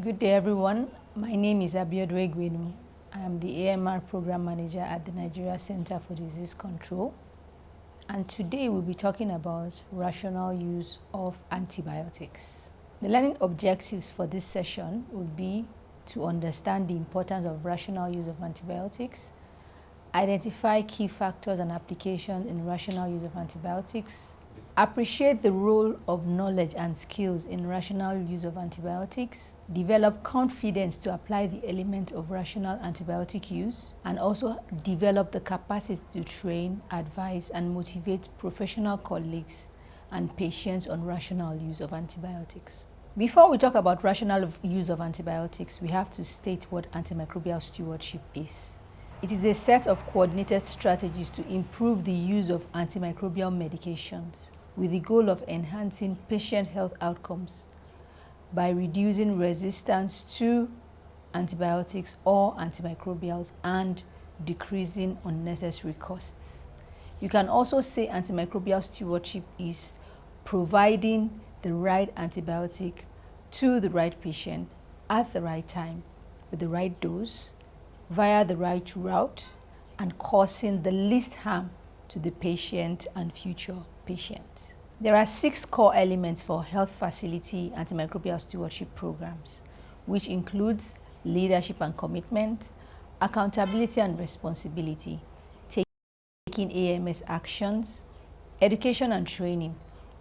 Good day, everyone. My name is Abiodun. I am the AMR Program Manager at the Nigeria Center for Disease Control. And today we'll be talking about rational use of antibiotics. The learning objectives for this session will be to understand the importance of rational use of antibiotics, identify key factors and applications in rational use of antibiotics, appreciate the role of knowledge and skills in rational use of antibiotics, develop confidence to apply the element of rational antibiotic use, and also develop the capacity to train, advise, and motivate professional colleagues and patients on rational use of antibiotics. Before we talk about rational use of antibiotics, we have to state what antimicrobial stewardship is. It is a set of coordinated strategies to improve the use of antimicrobial medications with the goal of enhancing patient health outcomes by reducing resistance to antibiotics or antimicrobials and decreasing unnecessary costs. You can also say antimicrobial stewardship is providing the right antibiotic to the right patient at the right time with the right dose via the right route and causing the least harm to the patient and future patients. There are 6 core elements for health facility antimicrobial stewardship programs, which includes leadership and commitment, accountability and responsibility, taking AMS actions, education and training,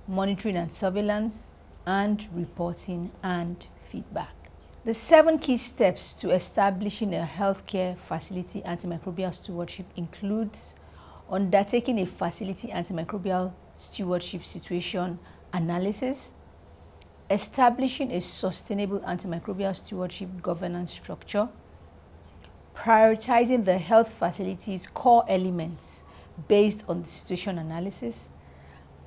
monitoring and surveillance, and reporting and feedback. The 7 key steps to establishing a healthcare facility antimicrobial stewardship includes undertaking a facility antimicrobial stewardship situation analysis, establishing a sustainable antimicrobial stewardship governance structure, prioritizing the health facility's core elements based on the situation analysis,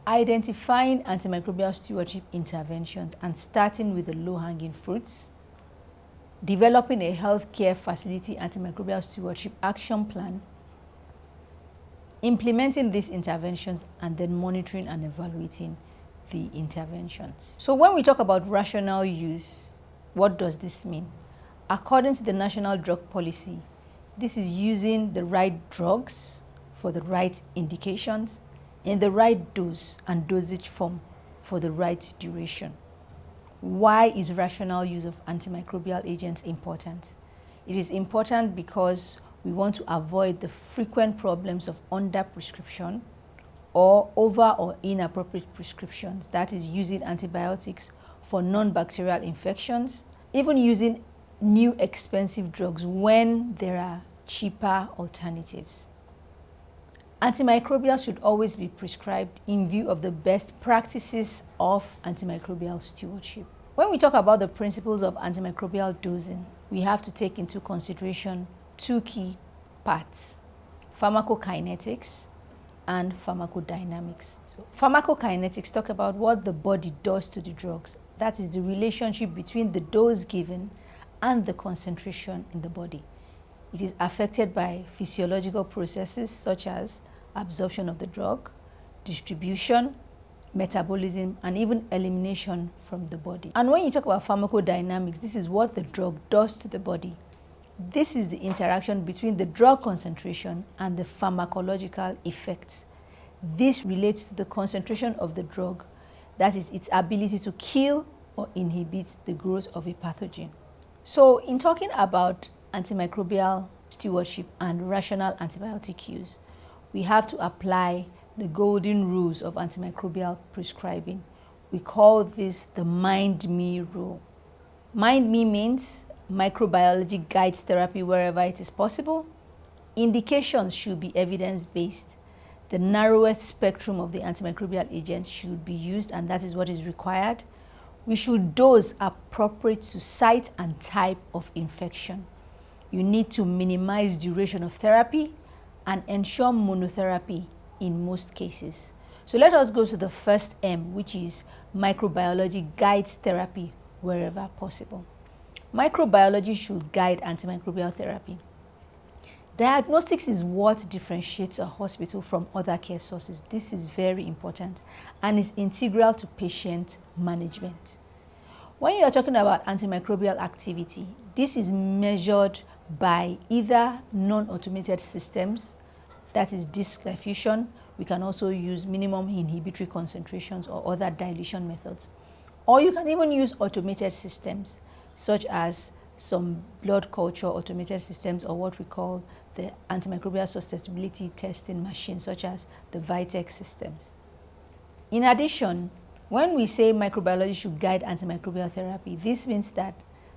identifying antimicrobial stewardship interventions and starting with the low-hanging fruits, developing a healthcare facility antimicrobial stewardship action plan, implementing these interventions, and then monitoring and evaluating the interventions. So when we talk about rational use, what does this mean? According to the National Drug Policy, this is using the right drugs for the right indications in the right dose and dosage form for the right duration. Why is rational use of antimicrobial agents important? It is important because we want to avoid the frequent problems of under-prescription or over or inappropriate prescriptions, that is using antibiotics for non-bacterial infections, even using new expensive drugs when there are cheaper alternatives. Antimicrobials should always be prescribed in view of the best practices of antimicrobial stewardship. When we talk about the principles of antimicrobial dosing, we have to take into consideration 2 key parts: pharmacokinetics and pharmacodynamics. So, pharmacokinetics talk about what the body does to the drugs. That is the relationship between the dose given and the concentration in the body. It is affected by physiological processes such as absorption of the drug, distribution, metabolism, and even elimination from the body. And when you talk about pharmacodynamics, this is what the drug does to the body. This is the interaction between the drug concentration and the pharmacological effects. This relates to the concentration of the drug, that is its ability to kill or inhibit the growth of a pathogen. So in talking about antimicrobial stewardship and rational antibiotic use, we have to apply the golden rules of antimicrobial prescribing. We call this the Mind Me rule. Mind Me means microbiology guides therapy wherever it is possible. Indications should be evidence-based. The narrowest spectrum of the antimicrobial agent should be used, and that is what is required. We should dose appropriate to site and type of infection. You need to minimize duration of therapy and ensure monotherapy in most cases. So let us go to the first M, which is microbiology guides therapy wherever possible. Microbiology should guide antimicrobial therapy. Diagnostics is what differentiates a hospital from other care sources. This is very important and is integral to patient management. When you are talking about antimicrobial activity, this is measured by either non-automated systems, that is disc diffusion. We can also use minimum inhibitory concentrations or other dilution methods. Or you can even use automated systems, such as some blood culture automated systems, or what we call the antimicrobial susceptibility testing machines, such as the Vitex systems. In addition, when we say microbiology should guide antimicrobial therapy, this means that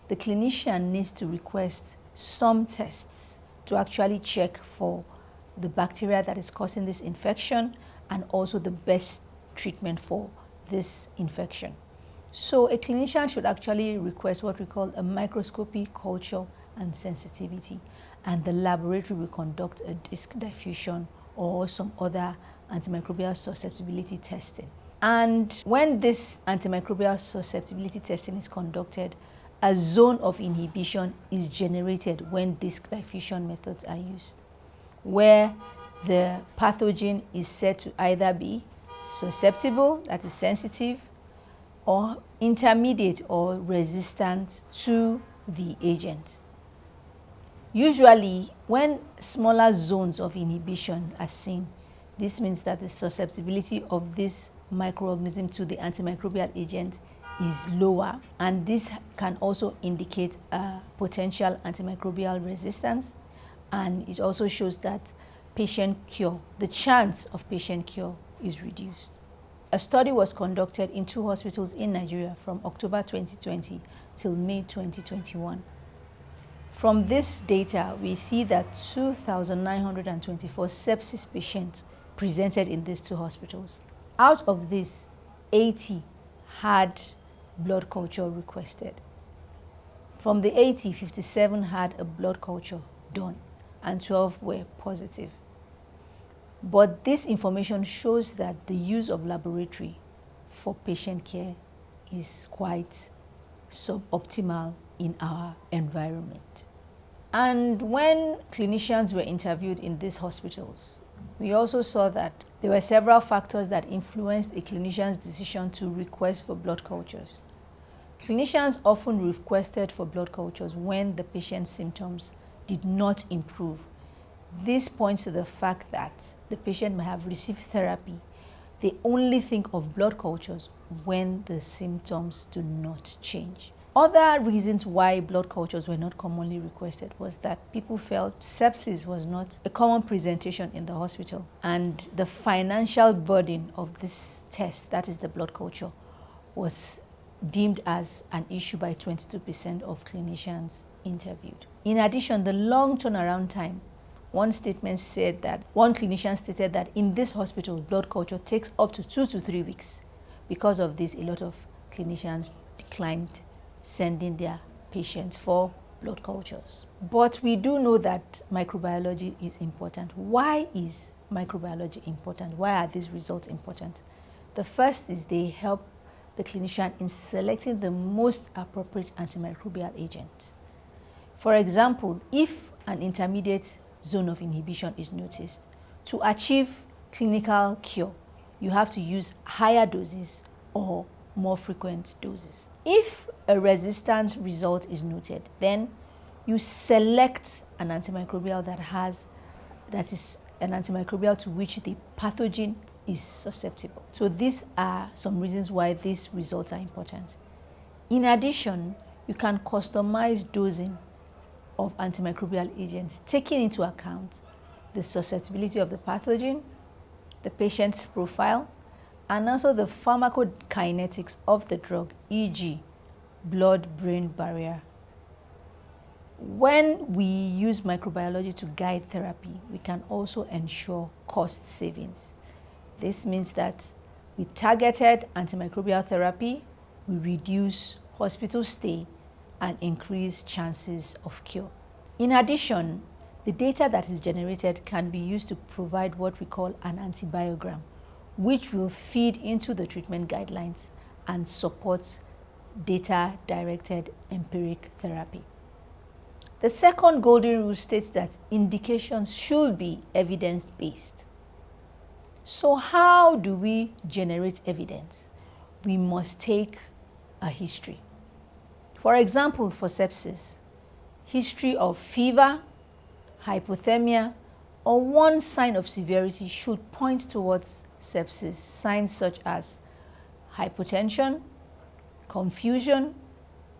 the clinician needs to request some tests to actually check for the bacteria that is causing this infection and also the best treatment for this infection. So a clinician should actually request what we call a microscopy, culture, and sensitivity, and the laboratory will conduct a disc diffusion or some other antimicrobial susceptibility testing. And when this antimicrobial susceptibility testing is conducted, a zone of inhibition is generated when disc diffusion methods are used, where the pathogen is said to either be susceptible, that is sensitive, or intermediate or resistant to the agent. Usually, when smaller zones of inhibition are seen, this means that the susceptibility of this microorganism to the antimicrobial agent is lower, and this can also indicate a potential antimicrobial resistance, and it also shows that patient cure, the chance of patient cure, is reduced. A study was conducted in 2 hospitals in Nigeria from October 2020 till May 2021. From this data, we see that 2,924 sepsis patients presented in these 2 hospitals. Out of this, 80 had blood culture requested. From the 80, 57 had a blood culture done, and 12 were positive. But this information shows that the use of laboratory for patient care is quite suboptimal in our environment. And when clinicians were interviewed in these hospitals, we also saw that there were several factors that influenced a clinician's decision to request for blood cultures. Clinicians often requested for blood cultures when the patient's symptoms did not improve. This points to the fact that the patient may have received therapy. They only think of blood cultures when the symptoms do not change. Other reasons why blood cultures were not commonly requested was that people felt sepsis was not a common presentation in the hospital, and the financial burden of this test, that is the blood culture, was deemed as an issue by 22% of clinicians interviewed. In addition, the long turnaround time. One clinician stated that in this hospital, blood culture takes up to 2 to 3 weeks. Because of this, a lot of clinicians declined sending their patients for blood cultures. But we do know that microbiology is important. Why is microbiology important? Why are these results important? The first is they help the clinician in selecting the most appropriate antimicrobial agent. For example, if an intermediate zone of inhibition is noticed, to achieve clinical cure, you have to use higher doses or more frequent doses. If a resistant result is noted, then you select an antimicrobial that is an antimicrobial to which the pathogen is susceptible. So these are some reasons why these results are important. In addition, you can customize dosing of antimicrobial agents, taking into account the susceptibility of the pathogen, the patient's profile, and also the pharmacokinetics of the drug, e.g., blood-brain barrier. When we use microbiology to guide therapy, we can also ensure cost savings. This means that with targeted antimicrobial therapy, we reduce hospital stay and increase chances of cure. In addition, the data that is generated can be used to provide what we call an antibiogram, which will feed into the treatment guidelines and supports data-directed empiric therapy. The second golden rule states that indications should be evidence-based. So how do we generate evidence? We must take a history. For example, for sepsis, history of fever, hypothermia, or one sign of severity should point towards sepsis. Signs such as hypotension, confusion,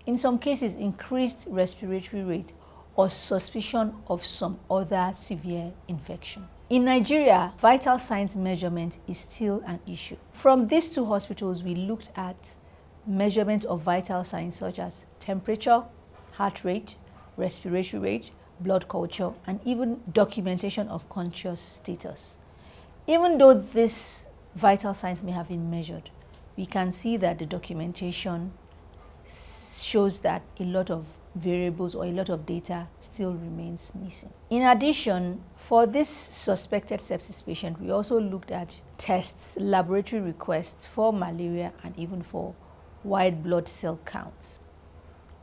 in some cases increased respiratory rate, or suspicion of some other severe infection. In Nigeria, vital signs measurement is still an issue. From these two hospitals, we looked at measurement of vital signs such as temperature, heart rate, respiratory rate, blood culture, and even documentation of conscious status. Even though these vital signs may have been measured, we can see that the documentation shows that a lot of variables or a lot of data still remains missing. In addition, for this suspected sepsis patient, we also looked at tests, laboratory requests for malaria and even for white blood cell counts.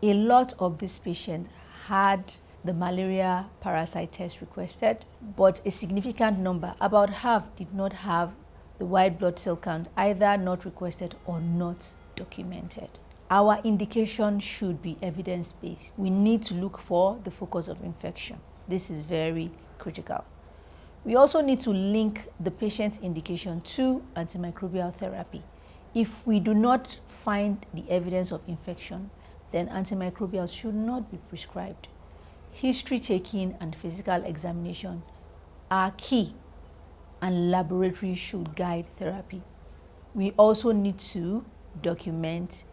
A lot of these patients had the malaria parasite test requested, but a significant number, about half, did not have the white blood cell count either not requested or not documented. Our indication should be evidence-based. We need to look for the focus of infection. This is very critical. We also need to link the patient's indication to antimicrobial therapy. If we do not find the evidence of infection, then antimicrobials should not be prescribed. History taking and physical examination are key, and laboratory should guide therapy. We also need to document,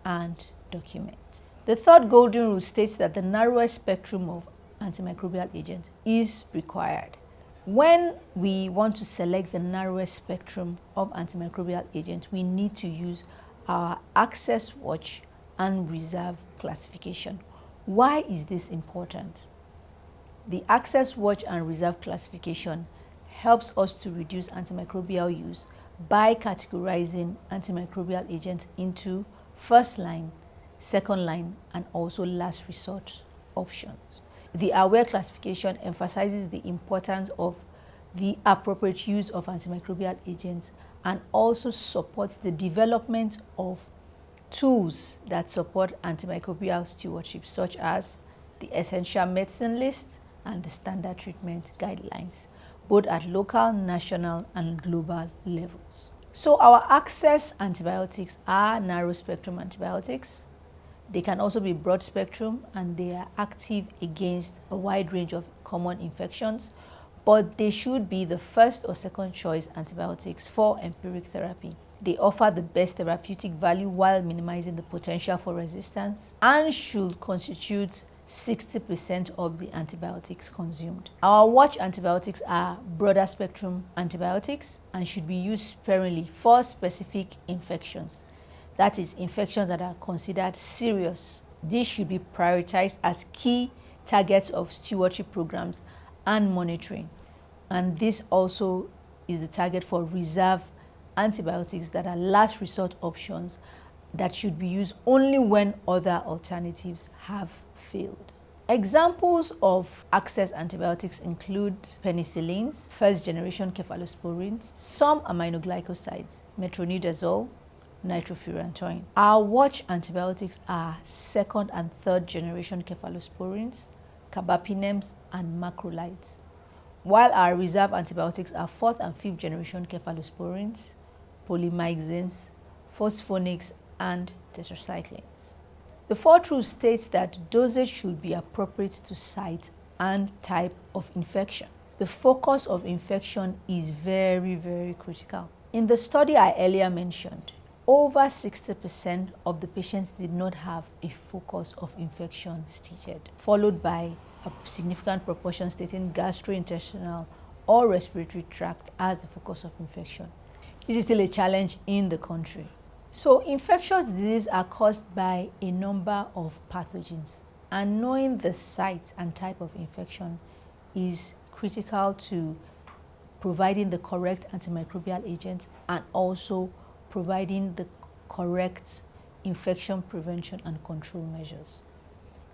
and document. The third golden rule states that the narrowest spectrum of antimicrobial agents is required. When we want to select the narrowest spectrum of antimicrobial agents, we need to use our access watch and reserve classification. Why is this important? The access watch and reserve classification helps us to reduce antimicrobial use by categorizing antimicrobial agents into first line, second line, and also last resort options. The AWARE classification emphasizes the importance of the appropriate use of antimicrobial agents and also supports the development of tools that support antimicrobial stewardship, such as the essential medicine list and the standard treatment guidelines, both at local, national, and global levels. So our access antibiotics are narrow spectrum antibiotics. They can also be broad spectrum, and they are active against a wide range of common infections, but they should be the first or second choice antibiotics for empiric therapy. They offer the best therapeutic value while minimizing the potential for resistance and should constitute 60% of the antibiotics consumed. Our watch antibiotics are broader spectrum antibiotics and should be used sparingly for specific infections. That is, infections that are considered serious. These should be prioritized as key targets of stewardship programs and monitoring. And this also is the target for reserve antibiotics that are last resort options that should be used only when other alternatives have failed. Examples of access antibiotics include penicillins, first generation cephalosporins, some aminoglycosides, metronidazole, nitrofurantoin. Our watch antibiotics are second and third generation cephalosporins, carbapenems, and macrolides, while our reserve antibiotics are fourth and fifth generation cephalosporins, polymyxins, phosphonates, and tetracyclines. The fourth rule states that dosage should be appropriate to site and type of infection. The focus of infection is very, very critical. In the study I earlier mentioned, over 60% of the patients did not have a focus of infection stated, followed by a significant proportion stating gastrointestinal or respiratory tract as the focus of infection. This is still a challenge in the country. So infectious diseases are caused by a number of pathogens, and knowing the site and type of infection is critical to providing the correct antimicrobial agent and also providing the correct infection prevention and control measures.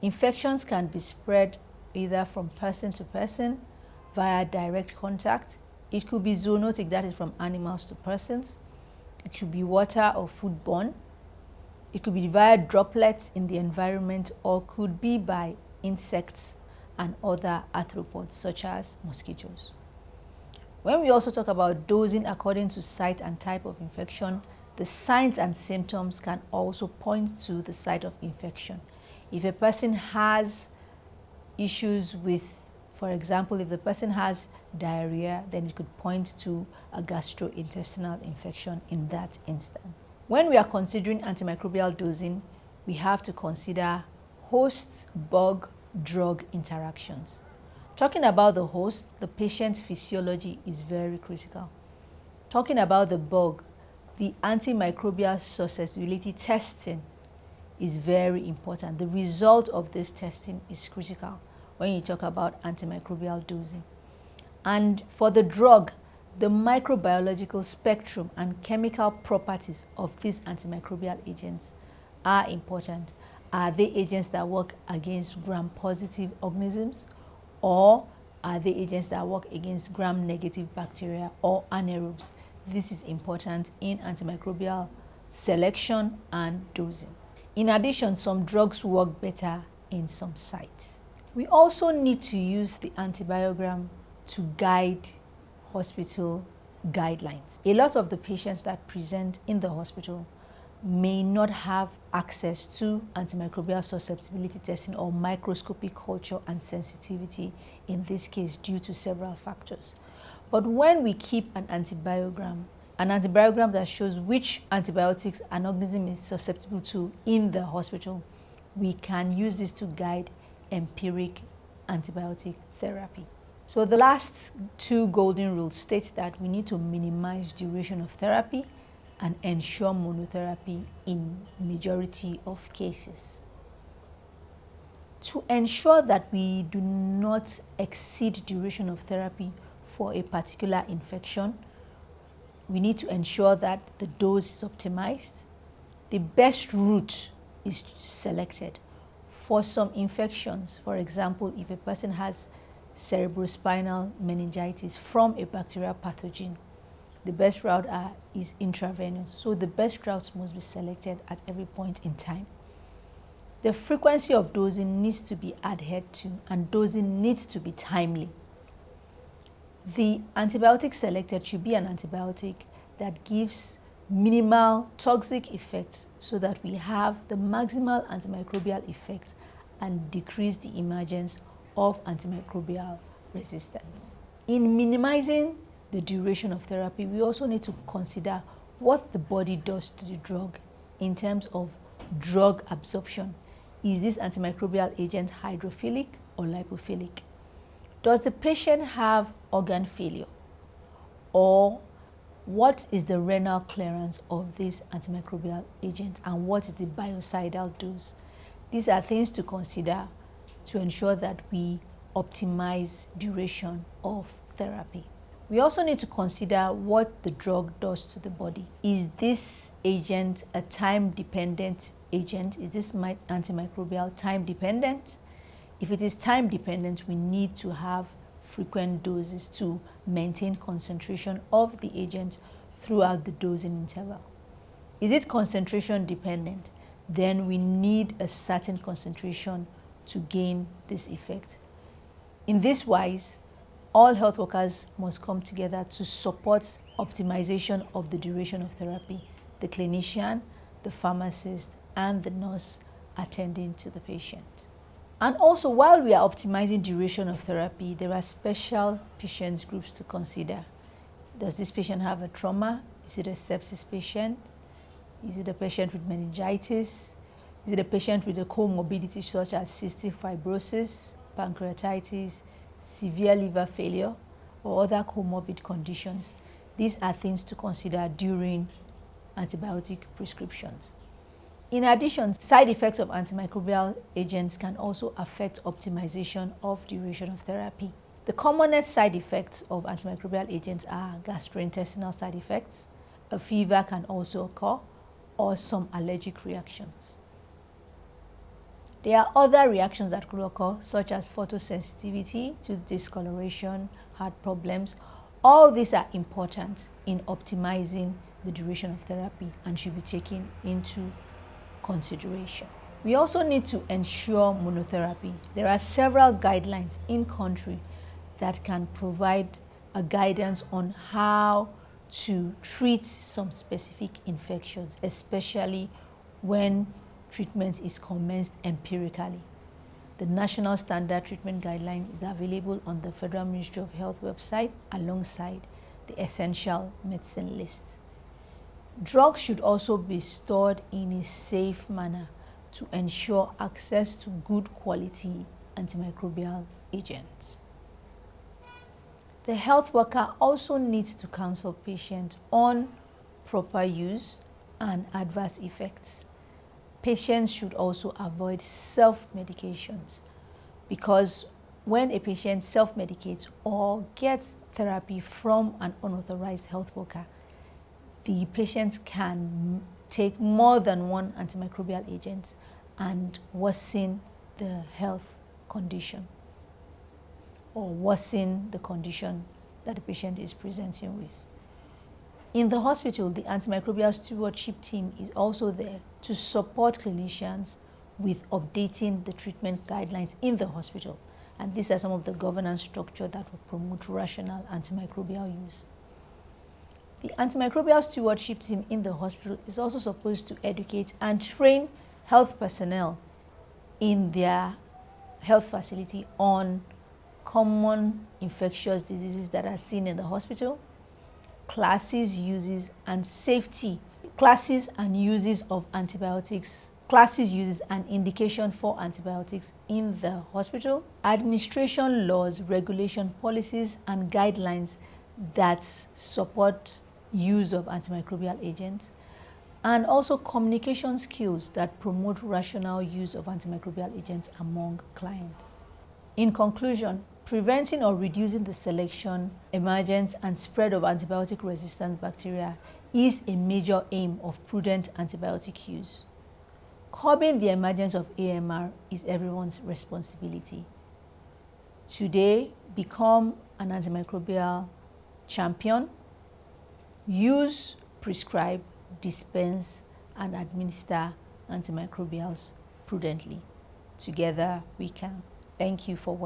Infections can be spread either from person to person via direct contact. It could be zoonotic, that is from animals to persons. It could be water or foodborne. It could be via droplets in the environment or could be by insects and other arthropods such as mosquitoes. When we also talk about dosing according to site and type of infection, the signs and symptoms can also point to the site of infection. If a person has issues with, for example, if the person has diarrhea, then it could point to a gastrointestinal infection in that instance. When we are considering antimicrobial dosing, we have to consider host-bug-drug interactions. Talking about the host, the patient's physiology is very critical. Talking about the bug, the antimicrobial susceptibility testing is very important. The result of this testing is critical when you talk about antimicrobial dosing. And for the drug, the microbiological spectrum and chemical properties of these antimicrobial agents are important. Are they agents that work against gram-positive organisms, or are they agents that work against gram-negative bacteria or anaerobes? This is important in antimicrobial selection and dosing. In addition, some drugs work better in some sites. We also need to use the antibiogram to guide hospital guidelines. A lot of the patients that present in the hospital may not have access to antimicrobial susceptibility testing or microscopic culture and sensitivity in this case due to several factors. But when we keep an antibiogram that shows which antibiotics an organism is susceptible to in the hospital, we can use this to guide empiric antibiotic therapy. So the last two golden rules state that we need to minimize duration of therapy and ensure monotherapy in majority of cases. To ensure that we do not exceed duration of therapy for a particular infection, we need to ensure that the dose is optimized. The best route is selected. For some infections, for example, if a person has cerebrospinal meningitis from a bacterial pathogen, the best route is intravenous. So the best routes must be selected at every point in time. The frequency of dosing needs to be adhered to, and dosing needs to be timely. The antibiotic selected should be an antibiotic that gives minimal toxic effects so that we have the maximal antimicrobial effect and decrease the emergence of antimicrobial resistance. In minimizing the duration of therapy, we also need to consider what the body does to the drug in terms of drug absorption. Is this antimicrobial agent hydrophilic or lipophilic? Does the patient have organ failure? Or what is the renal clearance of this antimicrobial agent, and what is the biocidal dose? These are things to consider to ensure that we optimize duration of therapy. We also need to consider what the drug does to the body. Is this agent a time-dependent agent? Is this antimicrobial time-dependent? If it is time-dependent, we need to have frequent doses to maintain concentration of the agent throughout the dosing interval. Is it concentration dependent? Then we need a certain concentration to gain this effect. In this wise, all health workers must come together to support optimization of the duration of therapy: the clinician, the pharmacist, and the nurse attending to the patient. And also, while we are optimizing duration of therapy, there are special patient groups to consider. Does this patient have a trauma? Is it a sepsis patient? Is it a patient with meningitis? Is it a patient with a comorbidity such as cystic fibrosis, pancreatitis, severe liver failure, or other comorbid conditions? These are things to consider during antibiotic prescriptions. In addition, side effects of antimicrobial agents can also affect optimization of duration of therapy. The commonest side effects of antimicrobial agents are gastrointestinal side effects. A fever can also occur, or some allergic reactions. There are other reactions that could occur, such as photosensitivity to discoloration, heart problems. All these are important in optimizing the duration of therapy and should be taken into consideration. We also need to ensure monotherapy. There are several guidelines in country that can provide a guidance on how to treat some specific infections, especially when treatment is commenced empirically. The National Standard Treatment Guideline is available on the Federal Ministry of Health website alongside the Essential Medicine List. Drugs should also be stored in a safe manner to ensure access to good quality antimicrobial agents. The health worker also needs to counsel patients on proper use and adverse effects. Patients should also avoid self-medications, because when a patient self-medicates or gets therapy from an unauthorized health worker, the patients can take more than one antimicrobial agent and worsen the health condition or worsen the condition that the patient is presenting with. In the hospital, the antimicrobial stewardship team is also there to support clinicians with updating the treatment guidelines in the hospital. And these are some of the governance structure that will promote rational antimicrobial use. The antimicrobial stewardship team in the hospital is also supposed to educate and train health personnel in their health facility on common infectious diseases that are seen in the hospital, classes, uses, and safety, classes and uses of antibiotics, classes, uses, and indication for antibiotics in the hospital, administration laws, regulation, policies, and guidelines that support use of antimicrobial agents, and also communication skills that promote rational use of antimicrobial agents among clients. In conclusion, preventing or reducing the selection, emergence, and spread of antibiotic-resistant bacteria is a major aim of prudent antibiotic use. Curbing the emergence of AMR is everyone's responsibility. Today, become an antimicrobial champion. Use, prescribe, dispense, and administer antimicrobials prudently. Together we can. Thank you for watching.